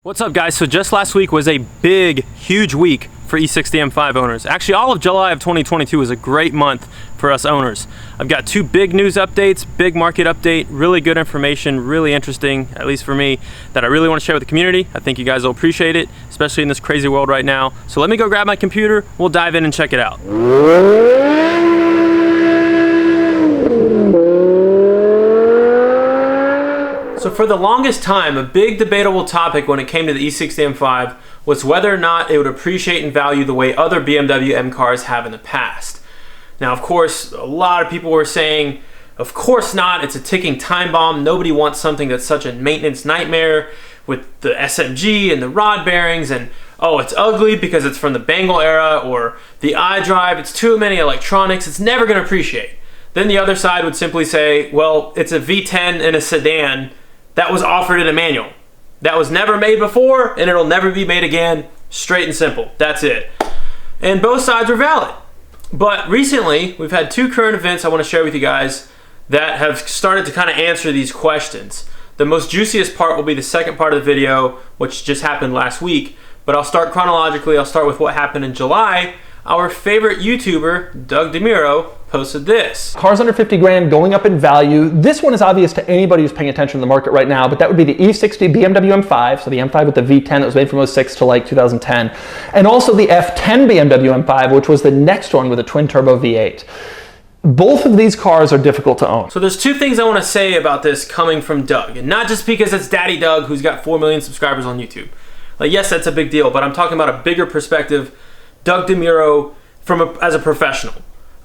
What's up, guys? So just last week was a huge week for E60 M5 owners. Actually, all of July of 2022 was a great month for us owners. I've got two big news updates, big market update, really good information, really interesting, at least for me, that I really want to share with the community. I think you guys will appreciate it, especially in this crazy world right now. So let me go grab my computer, we'll dive in and check it out. So for the longest time, a big debatable topic when it came to the E60 M5 was whether or not it would appreciate in value the way other BMW M cars have in the past. Now, of course, a lot of people were saying, of course not, it's a ticking time bomb. Nobody wants something that's such a maintenance nightmare with the SMG and the rod bearings, and oh, it's ugly because it's from the Bangle era, or the iDrive, it's too many electronics, it's never gonna appreciate. Then the other side would simply say, well, it's a V10 in a sedan that was offered in a manual. That was never made before, and it'll never be made again. Straight and simple, that's it. And both sides were valid. But recently, we've had two current events I want to share with you guys that have started to kind of answer these questions. The most juiciest part will be the second part of the video, which just happened last week. But I'll start chronologically. I'll start with what happened in July. Our favorite YouTuber, Doug DeMuro, posted this. Cars under 50 grand going up in value. This one is obvious to anybody who's paying attention to the market right now, but that would be the E60 BMW M5, so the M5 with the V10 that was made from 06 to like 2010, and also the F10 BMW M5, which was the next one with a twin turbo V8. Both of these cars are difficult to own. So there's two things I want to say about this coming from Doug, and not just because it's Daddy Doug who's got 4 million subscribers on YouTube. Like, yes, that's a big deal, but I'm talking about a bigger perspective. Doug DeMuro as a professional.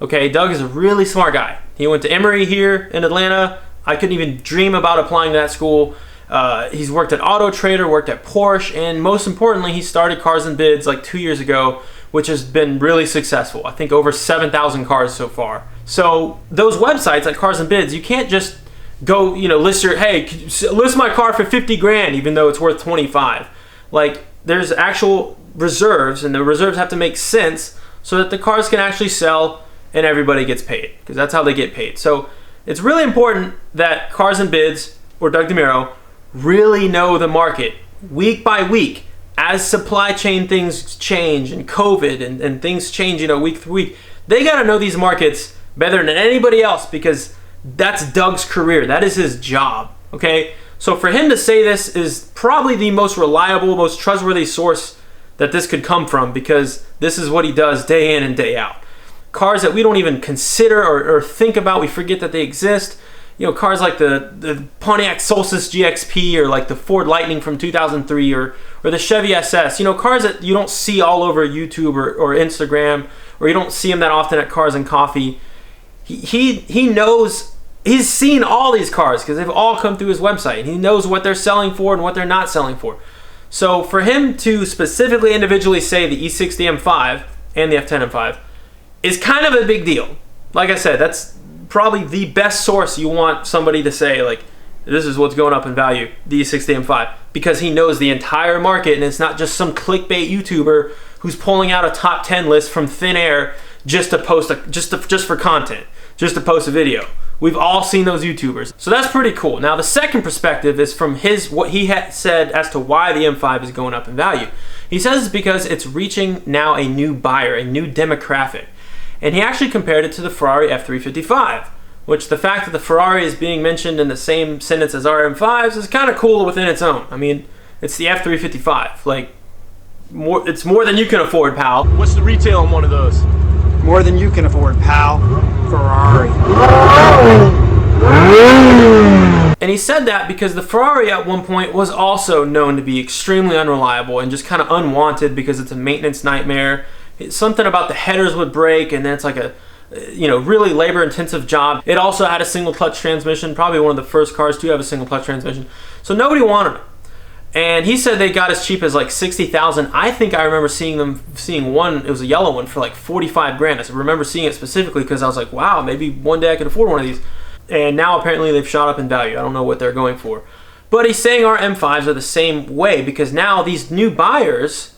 Okay, Doug is a really smart guy. He went to Emory here in Atlanta. I couldn't even dream about applying to that school. He's worked at Auto Trader, worked at Porsche, and most importantly, he started Cars and Bids like 2 years ago, which has been really successful. I think over 7,000 cars so far. So those websites like Cars and Bids, you can't just go, list list my car for 50 grand, even though it's worth 25. Like, there's actual reserves, and the reserves have to make sense so that the cars can actually sell and everybody gets paid, because that's how they get paid. So it's really important that Cars and Bids or Doug DeMuro really know the market week by week as supply chain things change and COVID and things change, week through week. They got to know these markets better than anybody else, because that's Doug's career. That is his job, okay? So for him to say this is probably the most reliable, most trustworthy source that this could come from, because this is what he does day in and day out. Cars that we don't even consider or think about, we forget that they exist. Cars like the Pontiac Solstice GXP, or like the Ford Lightning from 2003, or the Chevy SS. Cars that you don't see all over YouTube or Instagram, or you don't see them that often at Cars and Coffee. He knows, he's seen all these cars because they've all come through his website, and he knows what they're selling for and what they're not selling for. So for him to specifically individually say the E60 M5 and the F10 M5 is kind of a big deal. Like I said, that's probably the best source you want somebody to say, like, this is what's going up in value, the E60 M5, because he knows the entire market, and it's not just some clickbait YouTuber who's pulling out a top 10 list from thin air just to post just for content, just to post a video. We've all seen those YouTubers. So that's pretty cool. Now the second perspective is from what he had said as to why the M5 is going up in value. He says it's because it's reaching now a new buyer, a new demographic. And he actually compared it to the Ferrari F355, which the fact that the Ferrari is being mentioned in the same sentence as our M5s is kind of cool within its own. I mean, it's the F355. Like, it's more than you can afford, pal. What's the retail on one of those? More than you can afford, pal. Ferrari. And he said that because the Ferrari at one point was also known to be extremely unreliable and just kind of unwanted because it's a maintenance nightmare. It's something about the headers would break, and then it's like a really labor-intensive job. It also had a single clutch transmission, probably one of the first cars to have a single clutch transmission. So nobody wanted it. And he said they got as cheap as like 60,000. I think I remember seeing one, it was a yellow one, for like 45 grand. I remember seeing it specifically because I was like, wow, maybe one day I could afford one of these. And now apparently they've shot up in value. I don't know what they're going for. But he's saying our M5s are the same way, because now these new buyers,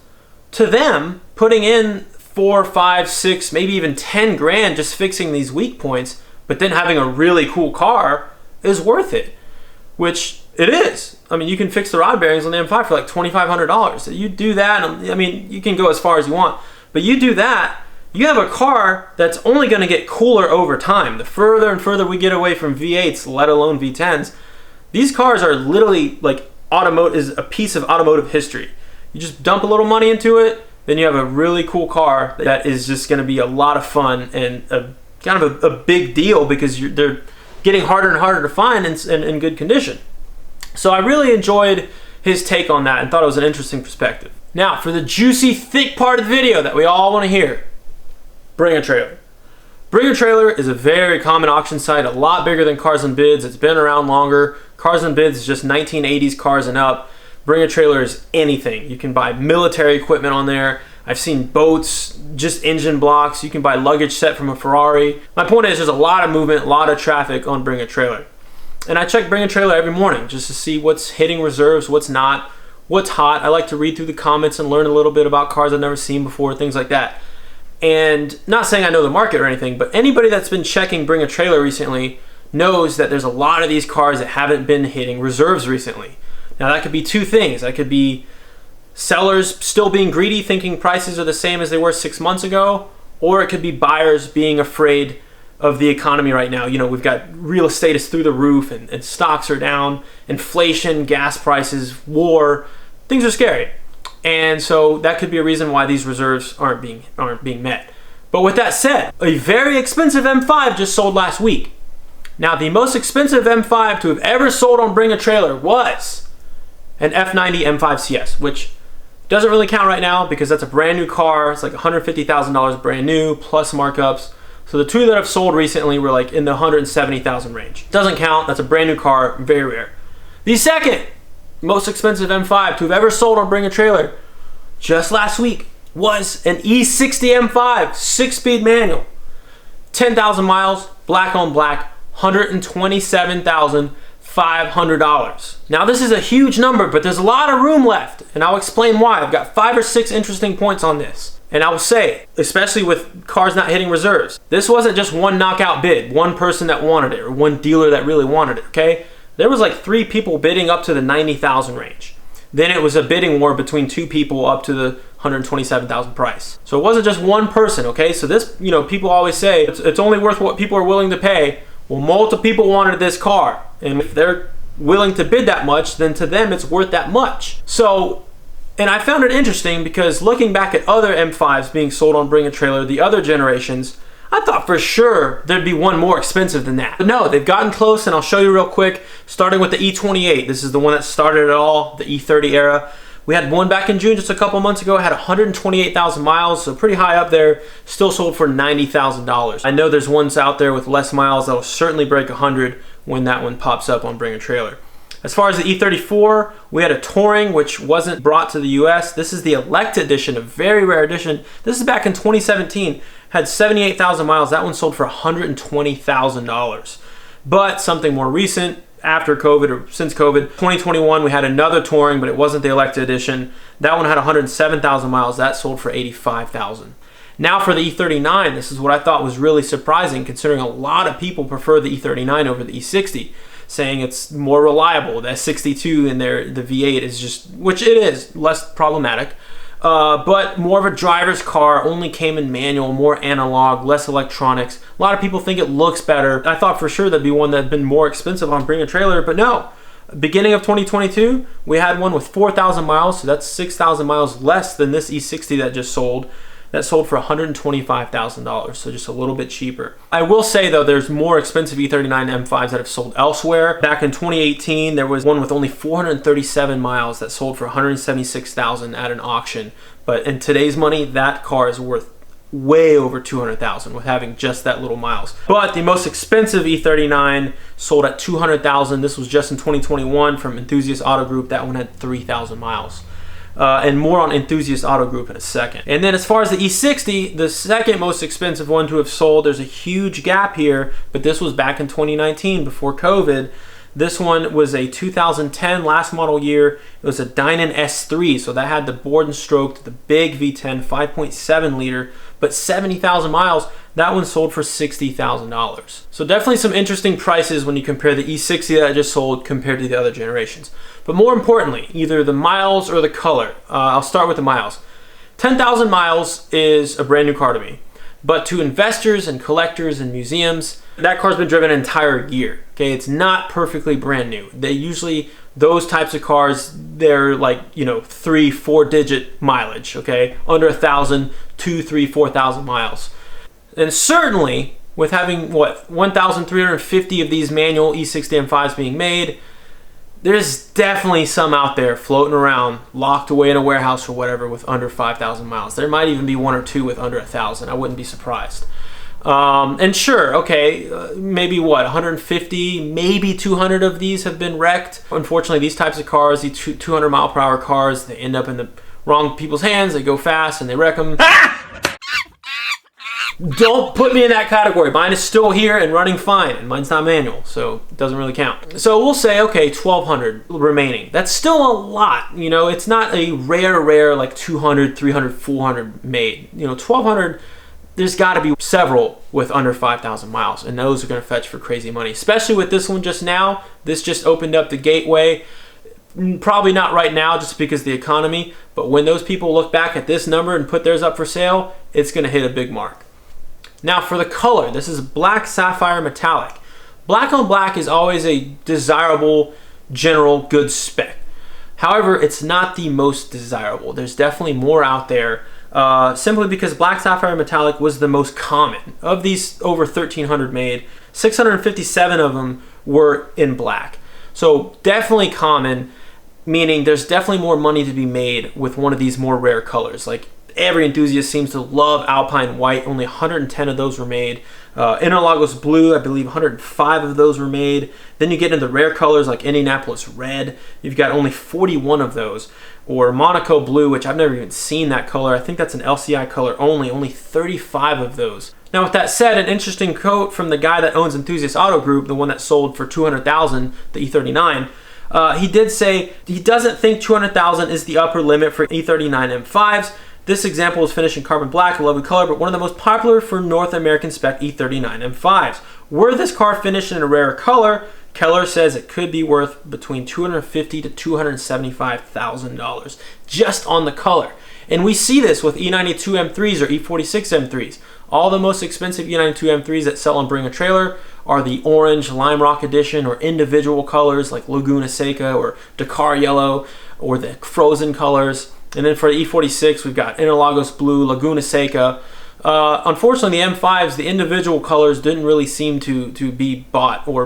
to them, putting in 4, 5, 6, maybe even 10 grand just fixing these weak points, but then having a really cool car is worth it. Which it is. I mean, you can fix the rod bearings on the M5 for like $2,500. So you do that, I mean, you can go as far as you want, but you do that, you have a car that's only going to get cooler over time. The further and further we get away from V8s, let alone V10s, these cars are literally like is a piece of automotive history. You just dump a little money into it, then you have a really cool car that is just going to be a lot of fun and kind of a big deal because they're getting harder and harder to find in good condition. So I really enjoyed his take on that and thought it was an interesting perspective. Now, for the juicy, thick part of the video that we all want to hear, Bring a Trailer. Bring a Trailer is a very common auction site, a lot bigger than Cars and Bids. It's been around longer. Cars and Bids is just 1980s cars and up. Bring a Trailer is anything. You can buy military equipment on there. I've seen boats, just engine blocks. You can buy luggage set from a Ferrari. My point is there's a lot of movement, a lot of traffic on Bring a Trailer. And I check Bring a Trailer every morning just to see what's hitting reserves, what's not, what's hot. I like to read through the comments and learn a little bit about cars I've never seen before, things like that. And not saying I know the market or anything, but anybody that's been checking Bring a Trailer recently knows that there's a lot of these cars that haven't been hitting reserves recently. Now that could be two things. That could be sellers still being greedy, thinking prices are the same as they were 6 months ago, or it could be buyers being afraid of the economy right now. You know, we've got real estate is through the roof and stocks are down, inflation, gas prices, war, things are scary. And so that could be a reason why these reserves aren't being met. But with that said, a very expensive M5 just sold last week. Now, the most expensive M5 to have ever sold on Bring a Trailer was an F90 M5 CS, which doesn't really count right now because that's a brand new car. It's like $150,000 brand new plus markups. So the two that have sold recently were like in the $170,000 range. Doesn't count. That's a brand new car, very rare. The second most expensive M5 to have ever sold on Bring a Trailer just last week was an E60 M5 6-speed manual. 10,000 miles, black on black, $127,500. Now this is a huge number, but there's a lot of room left, and I'll explain why. I've got 5 or 6 interesting points on this. And I will say, especially with cars not hitting reserves, this wasn't just one knockout bid, one person that wanted it, or one dealer that really wanted it, okay? There was like 3 people bidding up to the 90,000 range. Then it was a bidding war between 2 people up to the 127,000 price. So it wasn't just one person, okay? So this, you know, people always say it's only worth what people are willing to pay. Well, multiple people wanted this car, and if they're willing to bid that much, then to them it's worth that much. So, and I found it interesting because looking back at other M5s being sold on Bring a Trailer, the other generations, I thought for sure there'd be one more expensive than that. But no, they've gotten close, and I'll show you real quick, starting with the E28. This is the one that started it all, the E30 era. We had one back in June just a couple months ago, had 128,000 miles, so pretty high up there, still sold for $90,000. I know there's ones out there with less miles that'll certainly break 100 when that one pops up on Bring a Trailer. As far as the E34, we had a Touring, which wasn't brought to the US. This is the Elect edition, a very rare edition. This is back in 2017, had 78,000 miles. That one sold for $120,000. But something more recent, after COVID or since COVID, 2021, we had another Touring, but it wasn't the Elect edition. That one had 107,000 miles. That sold for $85,000. Now for the E39, this is what I thought was really surprising, considering a lot of people prefer the E39 over the E60, saying it's more reliable. The S62 in there, the V8 is just, which it is, less problematic, but more of a driver's car, only came in manual, more analog, less electronics. A lot of people think it looks better. I thought for sure that'd be one that'd been more expensive on Bring a Trailer, but no. Beginning of 2022, we had one with 4,000 miles, so that's 6,000 miles less than this E60 that just sold. That sold for $125,000, so just a little bit cheaper. I will say though, there's more expensive E39 M5s that have sold elsewhere. Back in 2018, there was one with only 437 miles that sold for $176,000 at an auction. But in today's money, that car is worth way over $200,000 with having just that little miles. But the most expensive E39 sold at $200,000. This was just in 2021 from Enthusiast Auto Group. That one had 3,000 miles. And more on Enthusiast Auto Group in a second. And then as far as the E60, the second most expensive one to have sold, there's a huge gap here, but this was back in 2019 before COVID. This one was a 2010 last model year. It was a Dynan S3, so that had the bored and stroked, the big V10, 5.7 liter, but 70,000 miles. That one sold for $60,000. So definitely some interesting prices when you compare the E60 that I just sold compared to the other generations. But more importantly, either the miles or the color. I'll start with the miles. 10,000 miles is a brand new car to me. But to investors and collectors and museums, that car's been driven an entire year. Okay, it's not perfectly brand new. They usually, those types of cars, they're like, you know, 3-4 digit mileage, okay? Under 1,000, 2, 3, 4,000 miles. And certainly, with having, what, 1,350 of these manual E60 M5s being made, there's definitely some out there floating around, locked away in a warehouse or whatever with under 5,000 miles. There might even be 1 or 2 with under 1,000. I wouldn't be surprised. And sure, okay, maybe what, 150, maybe 200 of these have been wrecked. Unfortunately, these types of cars, these 200 mile per hour cars, they end up in the wrong people's hands. They go fast and they wreck them. Don't put me in that category. Mine is still here and running fine, and mine's not manual, so it doesn't really count. So we'll say, okay, 1,200 remaining. That's still a lot, you know. It's not a rare like 200, 300, 400 made. You know, 1,200, there's got to be several with under 5,000 miles, and those are going to fetch for crazy money, especially with this one just now. This just opened up the gateway. Probably not right now just because of the economy, but when those people look back at this number and put theirs up for sale, it's going to hit a big mark. Now for the color, this is black sapphire metallic. Black on black is always a desirable general good spec. However, it's not the most desirable. There's definitely more out there simply because black sapphire metallic was the most common. Of these over 1,300 made, 657 of them were in black. So definitely common, meaning there's definitely more money to be made with one of these more rare colors. Like every enthusiast seems to love Alpine White. Only 110 of those were made. Interlagos Blue, I believe 105 of those were made. Then you get into the rare colors like Indianapolis Red. You've got only 41 of those. Or Monaco Blue, which I've never even seen that color. I think that's an LCI color only 35 of those. Now with that said, an interesting quote from the guy that owns Enthusiast Auto Group, the one that sold for $200,000, the E39, he did say he doesn't think $200,000 is the upper limit for E39 M5s. This example is finished in carbon black, a lovely color, but one of the most popular for North American spec E39 M5s. Were this car finished in a rare color, Keller says it could be worth between $250,000 to $275,000 just on the color. And we see this with E92 M3s or E46 M3s. All the most expensive E92 M3s that sell on Bring a Trailer are the orange Lime Rock edition or individual colors like Laguna Seca or Dakar Yellow or the frozen colors. And then for the E46, we've got Interlagos Blue, Laguna Seca. Unfortunately, the M5s, the individual colors didn't really seem to be bought or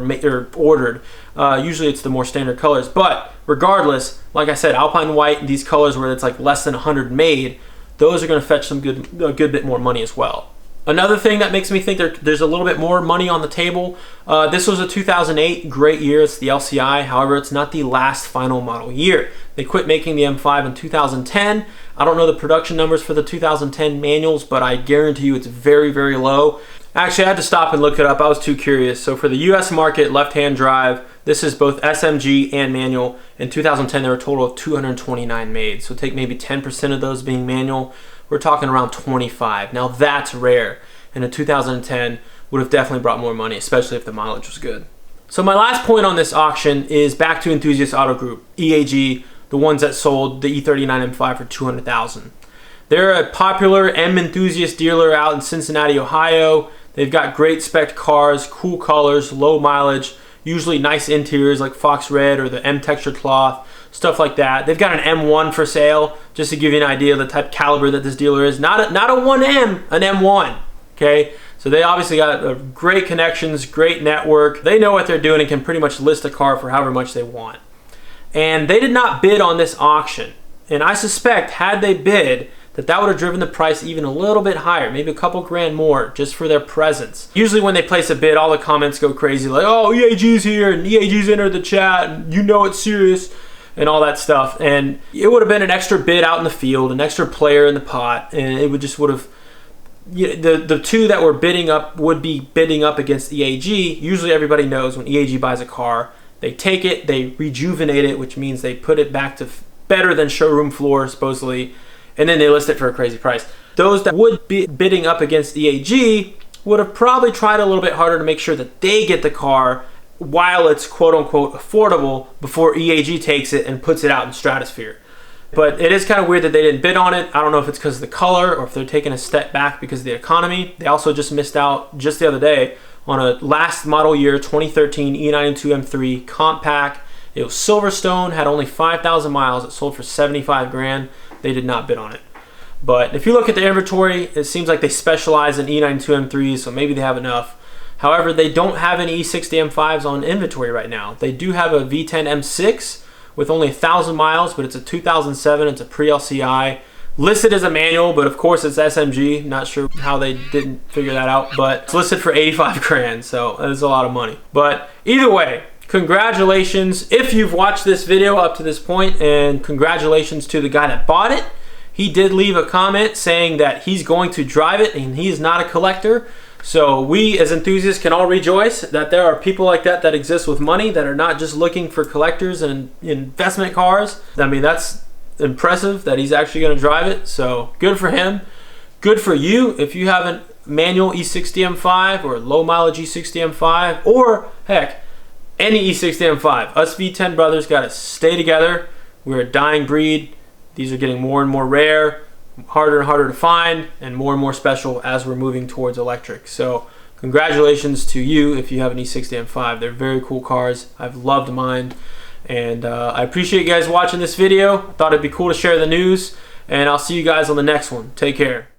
ordered. Usually it's the more standard colors. But regardless, like I said, Alpine White, these colors where it's like less than 100 made, those are going to fetch a good bit more money as well. Another thing that makes me think there's a little bit more money on the table, this was a 2008, great year, it's the LCI, however it's not the last final model year. They quit making the M5 in 2010. I don't know the production numbers for the 2010 manuals, but I guarantee you it's very, very low. Actually, I had to stop and look it up, I was too curious. So for the US market, left-hand drive, this is both SMG and manual. In 2010, there were a total of 229 made. So take maybe 10% of those being manual, we're talking around 25. Now that's rare, and in 2010 would have definitely brought more money, especially if the mileage was good. So my last point on this auction is back to Enthusiast Auto Group, EAG, the ones that sold the E39 M5 for $200,000. They're a popular M enthusiast dealer out in Cincinnati, Ohio. They've got great spec cars, cool colors, low mileage, usually nice interiors like Fox Red or the M textured cloth, stuff like that. They've got an M1 for sale, just to give you an idea of the type of caliber that this dealer is. Not a 1M, an M1, okay? So they obviously got great connections, great network. They know what they're doing and can pretty much list a car for however much they want. And they did not bid on this auction. And I suspect, had they bid, that would have driven the price even a little bit higher, maybe a couple grand more, just for their presence. Usually when they place a bid, all the comments go crazy, like, oh, EAG's here, and EAG's entered the chat, and you know it's serious, and all that stuff. And it would have been an extra bid out in the field, an extra player in the pot, and it would have, the two that were bidding up would be bidding up against EAG. Usually everybody knows when EAG buys a car, they take it, they rejuvenate it, which means they put it back to better than showroom floor, supposedly, and then they list it for a crazy price. Those that would be bidding up against EAG would have probably tried a little bit harder to make sure that they get the car while it's quote unquote affordable before EAG takes it and puts it out in stratosphere. But it is kind of weird that they didn't bid on it. I don't know if it's because of the color or if they're taking a step back because of the economy. They also just missed out just the other day on a last model year 2013 E92 M3 compact. It was Silverstone, had only 5,000 miles. It sold for 75 grand. They did not bid on it. But if you look at the inventory, it seems like they specialize in E92 M3s, so maybe they have enough. However, they don't have any E60 M5s on inventory right now. They do have a V10 M6 with only 1,000 miles, but it's a 2007. It's a pre-LCI. Listed as a manual, but of course it's SMG. Not sure how they didn't figure that out, but it's listed for 85 grand, so that is a lot of money. But either way, congratulations if you've watched this video up to this point, and congratulations to the guy that bought it. He did leave a comment saying that he's going to drive it and he is not a collector. So we as enthusiasts can all rejoice that there are people like that that exist with money that are not just looking for collectors and investment cars. I mean, that's impressive that he's actually going to drive it. So good for him. Good for you if you have a manual E60 M5 or low mileage E60 M5, or heck, any E60 M5. Us V10 brothers got to stay together. We're a dying breed. These are getting more and more rare, harder and harder to find, and more special as we're moving towards electric. So congratulations to you if you have an E60 M5. They're very cool cars. I've loved mine, and I appreciate you guys watching this video. I thought it'd be cool to share the news, and I'll see you guys on the next one. Take care.